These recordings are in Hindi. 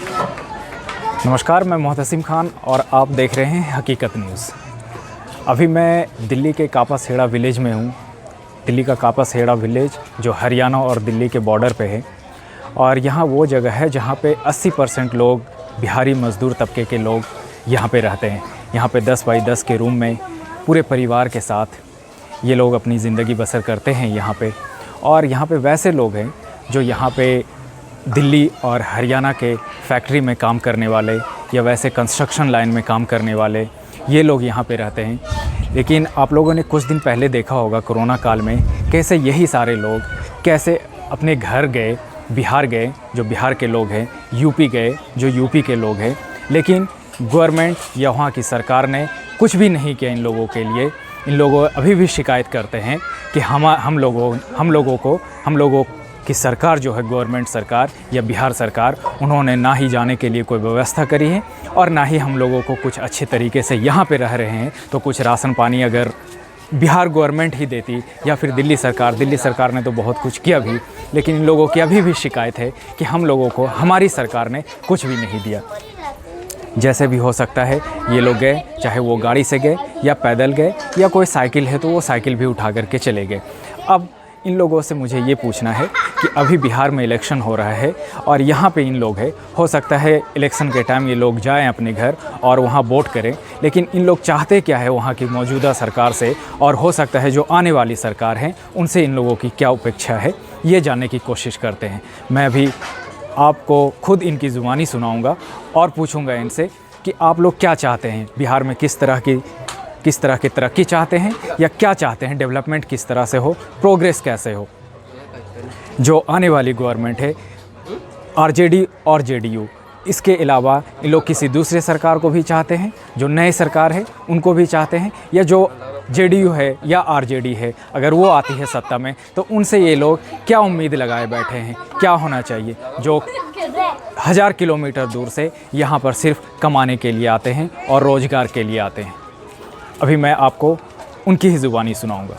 नमस्कार, मैं मोहतसिम खान और आप देख रहे हैं हकीकत न्यूज़। अभी मैं दिल्ली के कापासेड़ा विलेज में हूँ। दिल्ली का कापासेड़ा विलेज जो हरियाणा और दिल्ली के बॉर्डर पे है, और यहाँ वो जगह है जहाँ पे 80% लोग बिहारी मज़दूर तबके के लोग यहाँ पे रहते हैं। यहाँ पे 10 बाई 10 के रूम में पूरे परिवार के साथ ये लोग अपनी ज़िंदगी बसर करते हैं यहाँ पे। और यहाँ पे वैसे लोग हैं जो यहाँ पे दिल्ली और हरियाणा के फैक्ट्री में काम करने वाले या वैसे कंस्ट्रक्शन लाइन में काम करने वाले, ये लोग यहाँ पे रहते हैं। लेकिन आप लोगों ने कुछ दिन पहले देखा होगा कोरोना काल में कैसे यही सारे लोग कैसे अपने घर गए, बिहार गए जो बिहार के लोग हैं, यूपी गए जो यूपी के लोग हैं, लेकिन गवर्नमेंट या वहाँ की सरकार ने कुछ भी नहीं किया इन लोगों के लिए। इन लोगों अभी भी शिकायत करते हैं कि हम लोगों की सरकार जो है, गवर्नमेंट सरकार या बिहार सरकार, उन्होंने ना ही जाने के लिए कोई व्यवस्था करी है और ना ही हम लोगों को कुछ अच्छे तरीके से यहाँ पे रह रहे हैं। तो कुछ राशन पानी अगर बिहार गवर्नमेंट ही देती या फिर दिल्ली सरकार ने तो बहुत कुछ किया भी, लेकिन इन लोगों की अभी भी शिकायत है कि हम लोगों को हमारी सरकार ने कुछ भी नहीं दिया। जैसे भी हो सकता है ये लोग गए, चाहे वो गाड़ी से गए या पैदल गए या कोई साइकिल है तो वो साइकिल भी उठा करके चले गए। अब इन लोगों से मुझे ये पूछना है कि अभी बिहार में इलेक्शन हो रहा है और यहाँ पे इन लोग हैं, हो सकता है इलेक्शन के टाइम ये लोग जाएं अपने घर और वहाँ वोट करें, लेकिन इन लोग चाहते क्या है वहाँ की मौजूदा सरकार से, और हो सकता है जो आने वाली सरकार है उनसे इन लोगों की क्या अपेक्षा है, ये जानने की कोशिश करते हैं। मैं अभी आपको खुद इनकी ज़ुबानी सुनाऊँगा और पूछूँगा इनसे कि आप लोग क्या चाहते हैं, बिहार में किस तरह की तरक्की चाहते हैं या क्या चाहते हैं, डेवलपमेंट किस तरह से हो, प्रोग्रेस कैसे हो। जो आने वाली गवर्नमेंट है आरजेडी और जेडीयू, इसके अलावा इन लोग किसी दूसरे सरकार को भी चाहते हैं, जो नए सरकार है उनको भी चाहते हैं, या जो जेडीयू है या आरजेडी है अगर वो आती है सत्ता में तो उनसे ये लोग क्या उम्मीद लगाए बैठे हैं, क्या होना चाहिए, जो 1000 किलोमीटर दूर से यहाँ पर सिर्फ कमाने के लिए आते हैं और रोज़गार के लिए आते हैं। अभी मैं आपको उनकी ही ज़ुबानी सुनाऊंगा।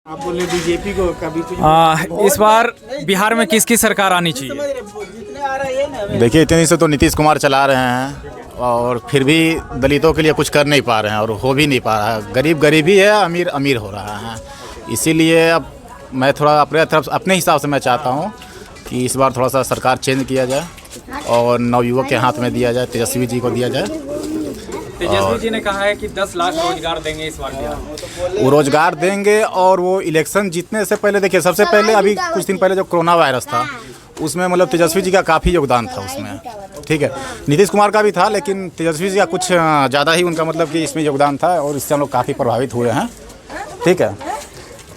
आप बोले बीजेपी को कभी इस बार बिहार में किसकी सरकार आनी चाहिए? देखिए, इतने दिन से तो नीतीश कुमार चला रहे हैं और फिर भी दलितों के लिए कुछ कर नहीं पा रहे हैं और हो भी नहीं पा रहा है। गरीब गरीबी है, अमीर अमीर हो रहा है। इसीलिए अब मैं थोड़ा अपने हिसाब से मैं चाहता हूँ कि इस बार थोड़ा सा सरकार चेंज किया जाए और नवयुवक के हाथ में दिया जाए, तेजस्वी जी को दिया जाए। तेजस्वी जी ने कहा है कि 10 लाख रोजगार देंगे इस बार बिहार में। वो रोजगार देंगे और वो इलेक्शन जीतने से पहले, देखिए सबसे पहले अभी कुछ दिन पहले जो कोरोना वायरस था उसमें मतलब तेजस्वी जी का काफ़ी योगदान था उसमें, ठीक है। नीतीश कुमार का भी था, लेकिन तेजस्वी जी का कुछ ज़्यादा ही उनका मतलब कि इसमें योगदान था और इससे हम लोग काफ़ी प्रभावित हुए हैं, ठीक है।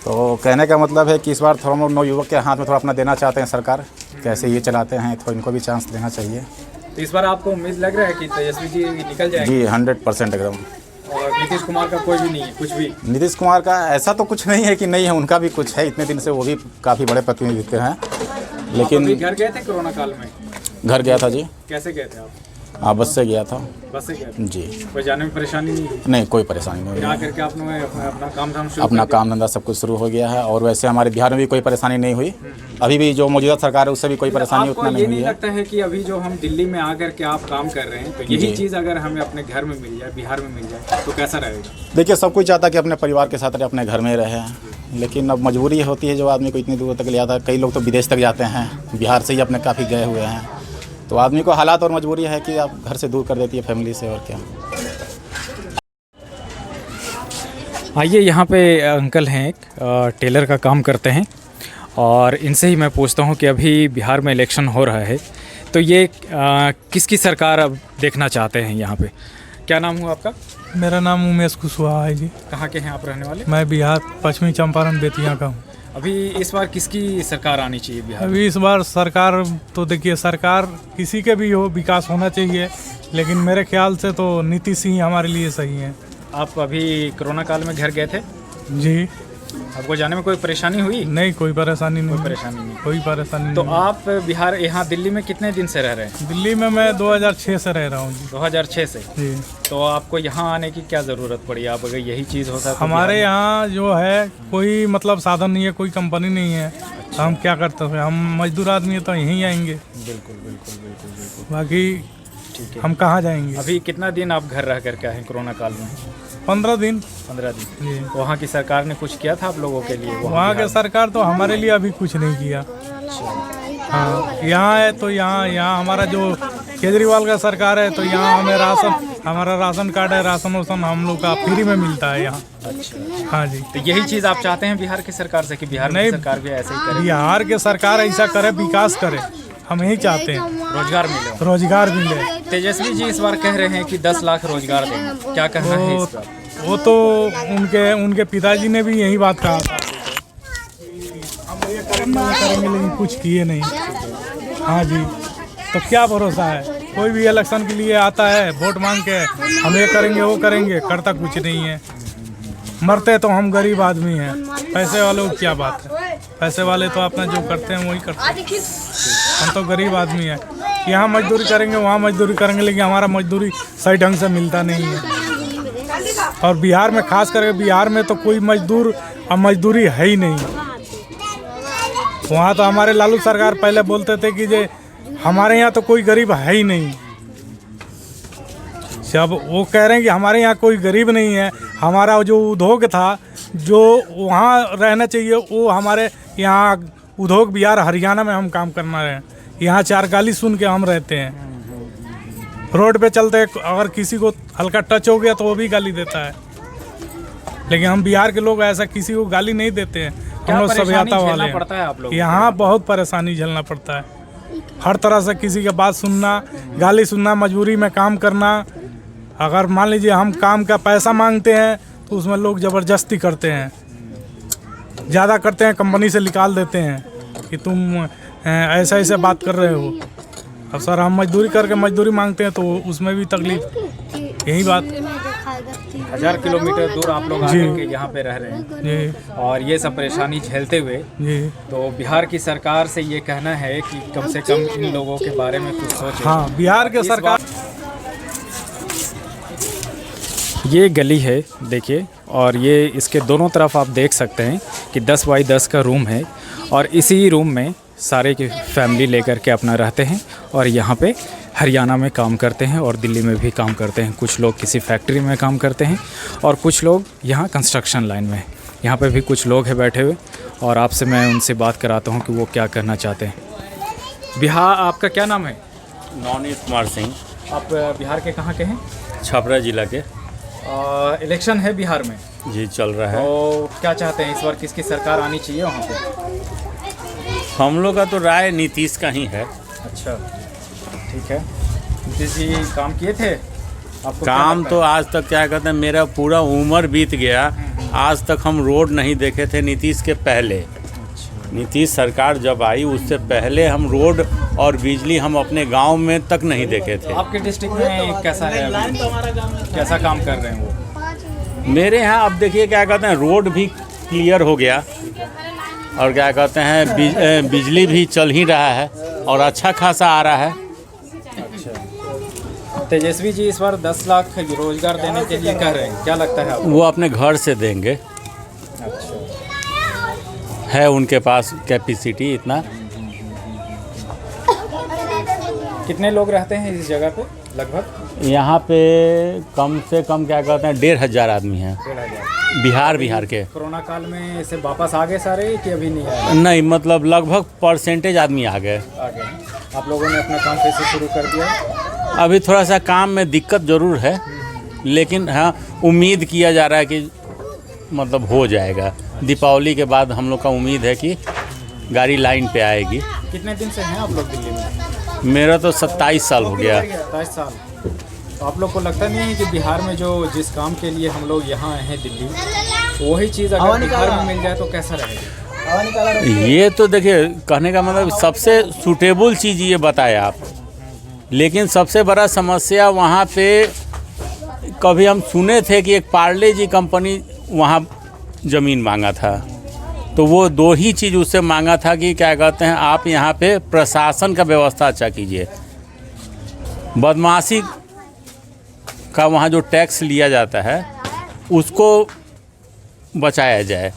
तो कहने का मतलब है कि इस बार थोड़ा नवयुवक के हाथ में थोड़ा अपना देना चाहते हैं सरकार, कैसे ये चलाते हैं तो इनको भी चांस देना चाहिए। तो इस बार आपको उम्मीद लग रहा है कि तेजस्वी जी निकल जाएंगे? जी 100% एकदम। और नीतीश कुमार का कोई भी नहीं है, कुछ भी? नीतीश कुमार का ऐसा तो कुछ नहीं है कि नहीं है, उनका भी कुछ है। इतने दिन से वो भी काफ़ी बड़े प्रतिनिधित्व हैं, लेकिन घर गए थे कोरोना काल में? घर गया था जी। कैसे गए थे आप? हाँ, बस से गया था। बस से गए थे जी। कोई जाने में परेशानी नहीं? नहीं, कोई परेशानी नहीं यहाँ हुई। करके आपने अपना काम धाम शुरू अपना काम धंधा सब कुछ शुरू हो गया है और वैसे हमारे बिहार में भी कोई परेशानी नहीं हुई। अभी भी जो मौजूदा सरकार है उससे भी कोई परेशानी उतना नहीं हुई है। लगता है कि अभी जो हम दिल्ली में आकर के आप काम कर रहे हैं तो यही चीज़ अगर हमें अपने घर में मिल जाए, बिहार में मिल जाए तो कैसा रहेगा? देखिए, सब कोई चाहता है कि अपने परिवार के साथ अपने घर में रहे, लेकिन अब मजबूरी होती है जो आदमी को इतनी दूर तक ले आता है। कई लोग तो विदेश तक जाते हैं, बिहार से ही अपने काफ़ी गए हुए हैं, तो आदमी को हालात और मजबूरी है कि आप घर से दूर कर देती है फैमिली से, और क्या। आइए, यहाँ पे अंकल हैं, एक टेलर का काम करते हैं और इनसे ही मैं पूछता हूँ कि अभी बिहार में इलेक्शन हो रहा है तो ये किसकी सरकार अब देखना चाहते हैं यहाँ पे? क्या नाम हुआ आपका? मेरा नाम उमेश कुशवाहा है जी। कहाँ के हैं आप रहने वाले? मैं बिहार पश्चिमी चंपारण बेतिया का हूँ। अभी इस बार किसकी सरकार आनी चाहिए बिहार में? अभी इस बार सरकार तो देखिए, सरकार किसी के भी हो, विकास होना चाहिए, लेकिन मेरे ख्याल से तो नीतीश ही हमारे लिए सही है। आप अभी कोरोना काल में घर गए थे, जी। आपको जाने में कोई परेशानी हुई? नहीं, कोई परेशानी नहीं। परेशानी नहीं। कोई परेशानी तो नहीं। आप बिहार यहाँ दिल्ली में कितने दिन से रह रहे हैं? दिल्ली में मैं 2006 से रह रहा हूँ जी। 2006 से। जी। तो आपको यहाँ आने की क्या ज़रूरत पड़ी? आप अगर यही चीज़ होता तो हमारे यहाँ जो है कोई मतलब साधन नहीं है, कोई कंपनी नहीं है। तो हम क्या करते हैं, हम मजदूर आदमी है तो यहीं आएंगे। बिल्कुल बिल्कुल बिल्कुल बिल्कुल। बाकी ठीक है। हम कहाँ जाएंगे? अभी कितना दिन आप घर रह कर के आए कोरोना काल में? 15 दिन। 15 दिन। जी। वहाँ की सरकार ने कुछ किया था आप लोगों के लिए? वहाँ के सरकार तो हमारे लिए अभी कुछ नहीं किया। हाँ, यहाँ है तो यहाँ हमारा जो केजरीवाल का सरकार है तो यहाँ हमें हमारा राशन कार्ड है, राशन वाशन हम लोग का फ्री में मिलता है यहाँ। अच्छा। हाँ जी। तो यही चीज़ आप चाहते हैं बिहार की सरकार से कि बिहार की सरकार भी ऐसे ही करे? बिहार के सरकार ऐसा करे, विकास करे, हम यही चाहते हैं। रोजगार मिले। रोजगार मिले। तेजस्वी जी इस बार कह रहे हैं कि 10 लाख रोजगार देंगे, क्या कहना है इस बार? वो तो उनके पिताजी ने भी यही बात कहा था, हम ये करेंगे लेकिन कुछ किए नहीं। हाँ जी। तो क्या भरोसा है, कोई भी इलेक्शन के लिए आता है वोट मांग के, हम ये करेंगे वो करेंगे, करता कुछ नहीं है। मरते तो हम गरीब आदमी हैं, पैसे वालों की क्या बात है। पैसे वाले तो अपना जो करते हैं वही करते हैं, हम तो गरीब आदमी हैं। यहाँ मजदूरी करेंगे, वहाँ मजदूरी करेंगे, लेकिन हमारा मजदूरी सही ढंग से मिलता नहीं है। और बिहार में खास करके बिहार में तो कोई मजदूरी है ही नहीं। वहाँ तो हमारे लालू सरकार पहले बोलते थे कि जे हमारे यहाँ तो कोई गरीब है ही नहीं। जब वो कह रहे हैं कि हमारे यहाँ कोई गरीब नहीं है, हमारा जो उद्योग था जो वहाँ रहना चाहिए वो हमारे यहाँ उद्योग बिहार हरियाणा में हम काम करना रहे हैं। यहाँ 4 गाली सुन के हम रहते हैं। रोड पे चलते अगर किसी को हल्का टच हो गया तो वो भी गाली देता है, लेकिन हम बिहार के लोग ऐसा किसी को गाली नहीं देते हैं। हम लोग सभ्यता वाले हैं। यहाँ बहुत परेशानी झेलना पड़ता है, हर तरह से किसी के बात सुनना, गाली सुनना, मजबूरी में काम करना। अगर मान लीजिए हम काम का पैसा मांगते हैं तो उसमें लोग ज़बरदस्ती करते हैं, ज़्यादा करते हैं, कंपनी से निकाल देते हैं कि तुम ऐसा ऐसे बात कर रहे हो। अब सर हम मजदूरी करके मजदूरी मांगते हैं तो उसमें भी तकलीफ, यही बात। 1000 किलोमीटर दूर आप लोग आकर के यहाँ पे रह रहे हैं जी। और ये सब परेशानी झेलते हुए जी। तो बिहार की सरकार से ये कहना है कि कम से कम इन लोगों के बारे में कुछ सोचे। हाँ, बिहार के सरकार। ये गली है देखिए, और ये इसके दोनों तरफ आप देख सकते हैं कि 10 बाई 10 का रूम है, और इसी रूम में सारे की फैमिली लेकर के अपना रहते हैं और यहाँ पे हरियाणा में काम करते हैं और दिल्ली में भी काम करते हैं। कुछ लोग किसी फैक्ट्री में काम करते हैं और कुछ लोग यहाँ कंस्ट्रक्शन लाइन में। यहाँ पे भी कुछ लोग हैं बैठे हुए और आपसे मैं उनसे बात कराता हूँ कि वो क्या करना चाहते हैं। बिहार, आपका क्या नाम है? नवनीत कुमार सिंह। आप बिहार के कहाँ के हैं? छपरा जिला के। इलेक्शन है बिहार में जी, चल रहा है। तो क्या चाहते हैं इस बार किसकी सरकार आनी चाहिए वहाँ पे? हम लोग का तो राय नीतीश का ही है। अच्छा, ठीक है। नीतीश जी काम किए थे आपको? काम तो आज तक क्या कहते हैं, मेरा पूरा उम्र बीत गया, आज तक हम रोड नहीं देखे थे नीतीश के पहले। नीतीश सरकार जब आई उससे पहले हम रोड और बिजली हम अपने गांव में तक नहीं देखे थे। आपके डिस्ट्रिक्ट में कैसा है अभी? कैसा काम कर रहे हैं वो? मेरे यहाँ अब देखिए क्या कहते हैं, रोड भी क्लियर हो गया और क्या कहते हैं बिजली भी चल ही रहा है और अच्छा खासा आ रहा है। अच्छा, तेजस्वी जी इस बार 10 लाख रोजगार देने के लिए कह रहे हैं, क्या लगता है आपको? वो अपने घर से देंगे। अच्छा, है उनके पास कैपेसिटी इतना। कितने लोग रहते हैं इस जगह पे लगभग? यहाँ पे कम से कम क्या कहते हैं 1500 आदमी हैं। 1500 बिहार के। कोरोना काल में से वापस आ गए सारे कि अभी नहीं आए? नहीं, मतलब लगभग परसेंटेज आदमी आ गए। आ गए। आप लोगों ने अपना काम कैसे शुरू कर दिया? अभी थोड़ा सा काम में दिक्कत ज़रूर है, लेकिन हाँ उम्मीद किया जा रहा है कि मतलब हो जाएगा। दीपावली के बाद हम लोग का उम्मीद है कि गाड़ी लाइन पे आएगी। कितने दिन से हैं आप लोग दिल्ली में? मेरा तो 27 साल हो गया। 27 साल। तो आप लोग को लगता नहीं है कि बिहार में जो जिस काम के लिए हम लोग यहाँ आए हैं दिल्ली, वही चीज़ अगर बिहार में मिल जाए तो कैसा रहेगा? ये तो देखिए कहने का मतलब सबसे सूटेबल चीज़ ये बताया आप, लेकिन सबसे बड़ा समस्या वहाँ पे कभी हम सुने थे कि एक पार्ले जी कंपनी वहाँ ज़मीन मांगा था, तो वो 2 ही चीज़ उससे मांगा था कि क्या कहते हैं आप यहाँ पे प्रशासन का व्यवस्था अच्छा कीजिए, बदमाशी का वहाँ जो टैक्स लिया जाता है उसको बचाया जाए।